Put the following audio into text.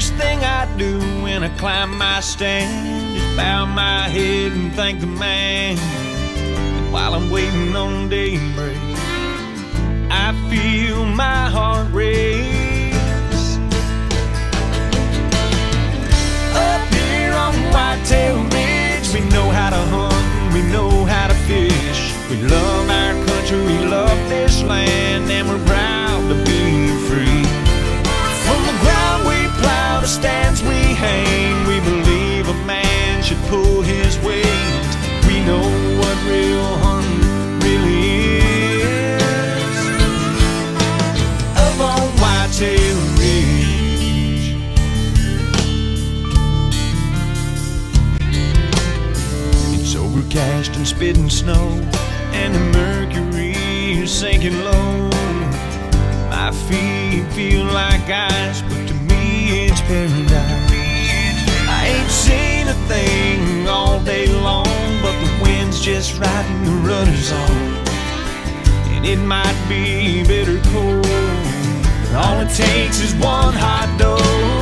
first thing I do when I climb my stand is bow my head and thank the man. And while I'm waiting on daybreak, I feel my heart race. Up here on Whitetail Ridge, we know how to hunt, we know how to fish. We love our country, we love this land, and we're proud to be free. From the ground we plow, the stands we hang, we believe a man should pull his weight. We know what real hunting really is. Up on Whitetail Ridge. It's overcast and spitting snow, and the mercury is sinking low. My feet feel like ice, but to me it's paradise. I ain't seen a thing all day long, but the wind's just right and the rudder's on. And it might be bitter cold, all it takes is one hot dose.